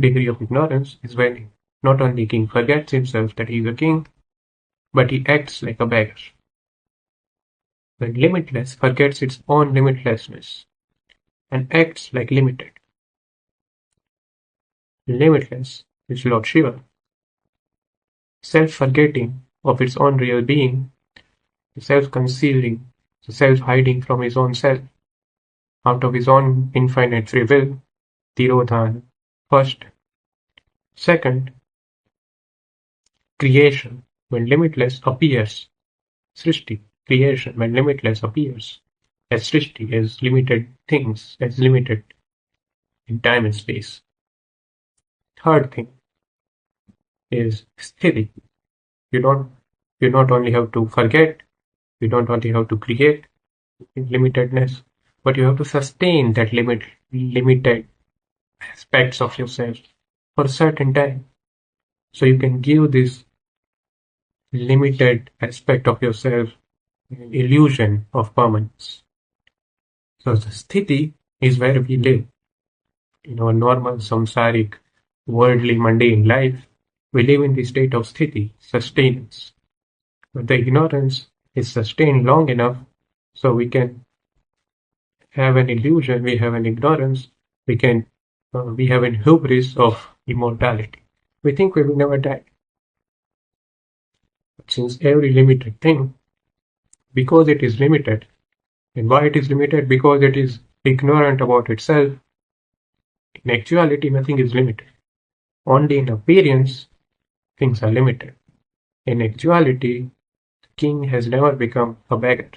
degree of ignorance is when not only king forgets himself that he is a king, but he acts like a beggar. When limitless forgets its own limitlessness and acts like limited. Limitless is Lord Shiva, self-forgetting of its own real being, the self-concealing, the self-hiding from his own self, out of his own infinite free will, Tirodhana. First. Second, creation, when limitless appears. Srishti, creation, when limitless appears. As Srishti, as limited things, as limited in time and space. Third thing is sthiti. You not only have to forget, you don't only have to create limitedness, but you have to sustain that limited aspects of yourself for a certain time. So you can give this limited aspect of yourself an illusion of permanence. So the sthiti is where we live. In our normal samsaric, worldly, mundane life, we live in the state of sthiti, sustenance. But the ignorance is sustained long enough so we can have an illusion, we have an ignorance, we have an hubris of immortality. We think we will never die. But since every limited thing, because it is limited, and why it is limited? Because it is ignorant about itself. In actuality, nothing is limited. Only in appearance, things are limited. In actuality, the king has never become a beggar.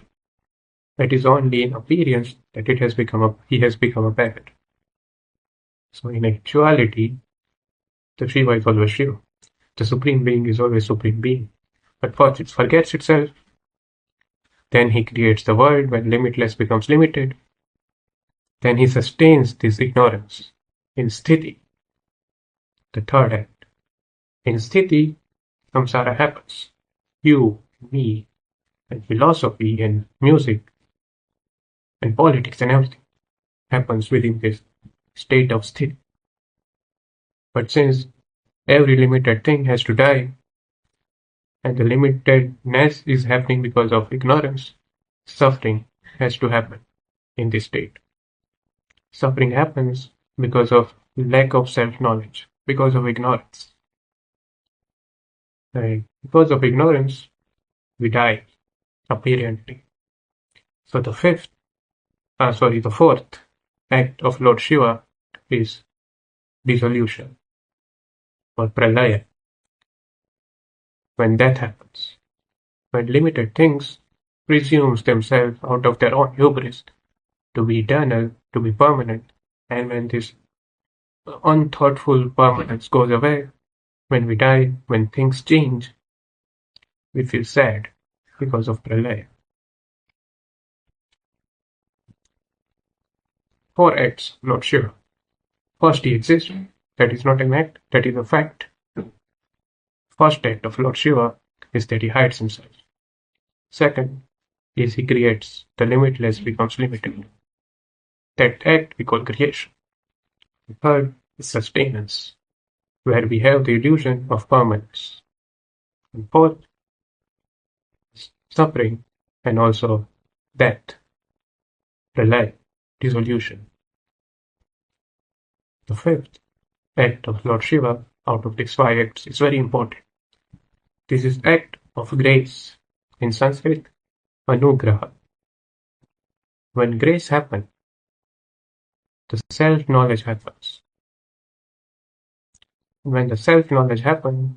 It is only in appearance that he has become a beggar. So in actuality, the Shiva is always Shiva. The Supreme Being is always Supreme Being. But first it forgets itself. Then he creates the world when limitless becomes limited. Then he sustains this ignorance in sthiti, the third act. In sthiti, samsara happens. You, me, and philosophy and music and politics and everything happens within this state of sthiti. But since every limited thing has to die, and the limitedness is happening because of ignorance, suffering has to happen in this state. Suffering happens because of lack of self-knowledge, because of ignorance. And because of ignorance, we die, apparently. So the fourth act of Lord Shiva is dissolution, or pralaya. When that happens, when limited things presumes themselves out of their own hubris to be eternal, to be permanent, and when this unthoughtful permanence goes away, when we die, when things change, we feel sad because of pralaya. 4 acts, Lord Shiva. First, he exists. That is not an act, that is a fact. First act of Lord Shiva is that he hides himself. Second is he creates. The limitless becomes limited. That act we call creation. The third is sustenance, where we have the illusion of permanence. And fourth is suffering and also death, pralaya, dissolution. The fifth act of Lord Shiva out of these 5 acts is very important. This is act of grace. In Sanskrit, anugraha. When grace happens, the self-knowledge happens. When the self-knowledge happens,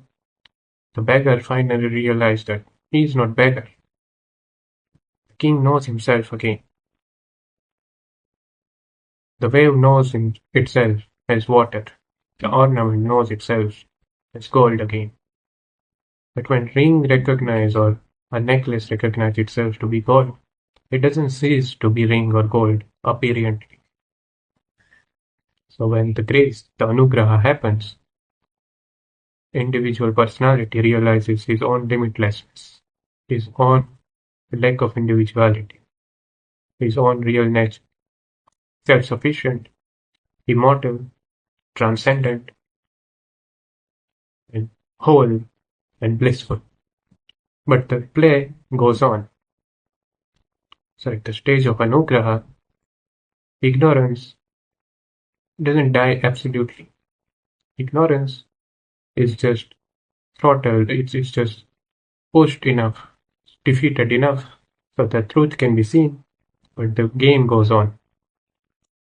the beggar finally realizes that he is not beggar. The king knows himself again. The wave knows itself as water. The ornament knows itself as gold again. But when ring recognizes or a necklace recognizes itself to be gold, it doesn't cease to be ring or gold apparently. So when the grace, the anugraha happens, individual personality realizes his own limitlessness, his own lack of individuality, his own real nature, self-sufficient, immortal, transcendent, whole, and blissful. But the play goes on. So at the stage of Anugraha, ignorance doesn't die absolutely. Ignorance is just throttled, it's just pushed enough, defeated enough, so the truth can be seen, but the game goes on.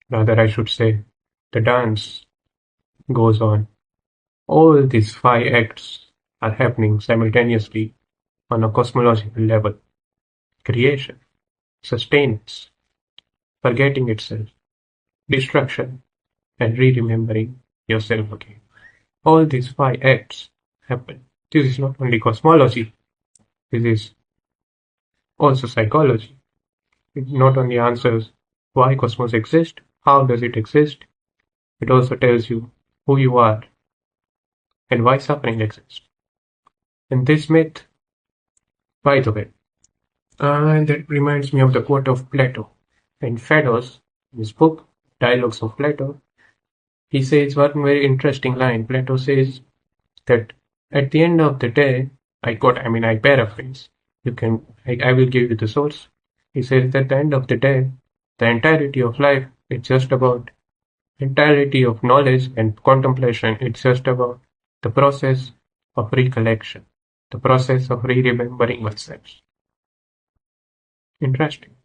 Rather, I should say, the dance goes on. All these five acts are happening simultaneously on a cosmological level: creation, sustenance, forgetting itself, destruction, and re-remembering yourself again. All these five acts happen. This is not only cosmology, this is also psychology. It not only answers why cosmos exists, how does it exist, it also tells you who you are and why suffering exists. And this myth, by the way, that reminds me of the quote of Plato. In Phaedrus, in his book, Dialogues of Plato, he says one very interesting line. Plato says that at the end of the day, I paraphrase. I will give you the source. He says that at the end of the day, the entirety of life is just about entirety of knowledge and contemplation. It's just about the process of recollection, the process of re-remembering oneself. Interesting.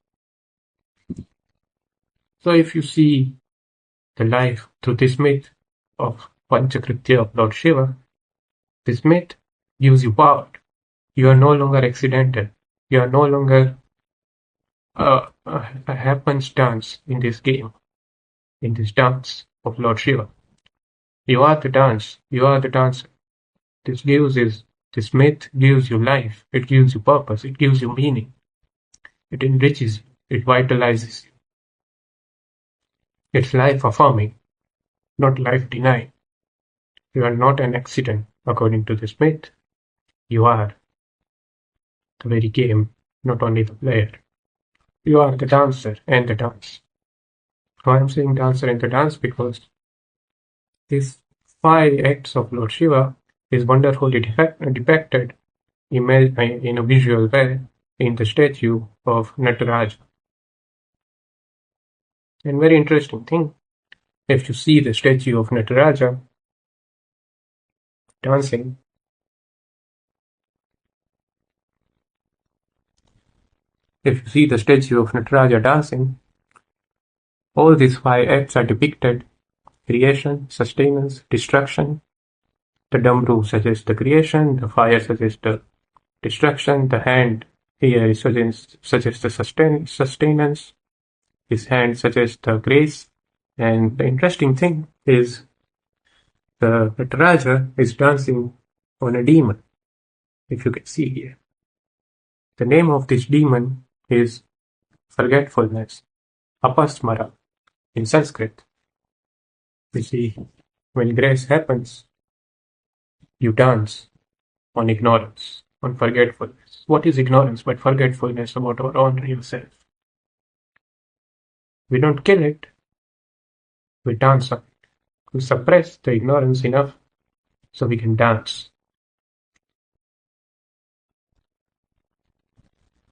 So if you see the life through this myth of Panchakritya of Lord Shiva, this myth gives you power. You are no longer accidental. You are no longer a happenstance in this game, in this dance of Lord Shiva. You are the dance. You are the dancer. This myth gives you life. It gives you purpose. It gives you meaning. It enriches you. It vitalizes you. It's life affirming, not life denying. You are not an accident, according to this myth. You are the very game, not only the player. You are the dancer and the dance. Why I'm saying dancer and the dance? Because these five acts of Lord Shiva is wonderfully depicted in a visual way in the statue of Nataraja. And very interesting thing, if you see the statue of Nataraja dancing, all these five acts are depicted: creation, sustenance, destruction. The Damru suggests the creation, the fire suggests the destruction, the hand here suggests the sustenance, his hand suggests the grace. And the interesting thing is the Nataraja is dancing on a demon, if you can see here. The name of this demon is forgetfulness, apasmara in Sanskrit. You see, when grace happens, you dance on ignorance, on forgetfulness. What is ignorance but forgetfulness about our own real self? We don't kill it, we dance on it. We suppress the ignorance enough so we can dance.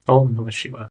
Om Namah Shivaya.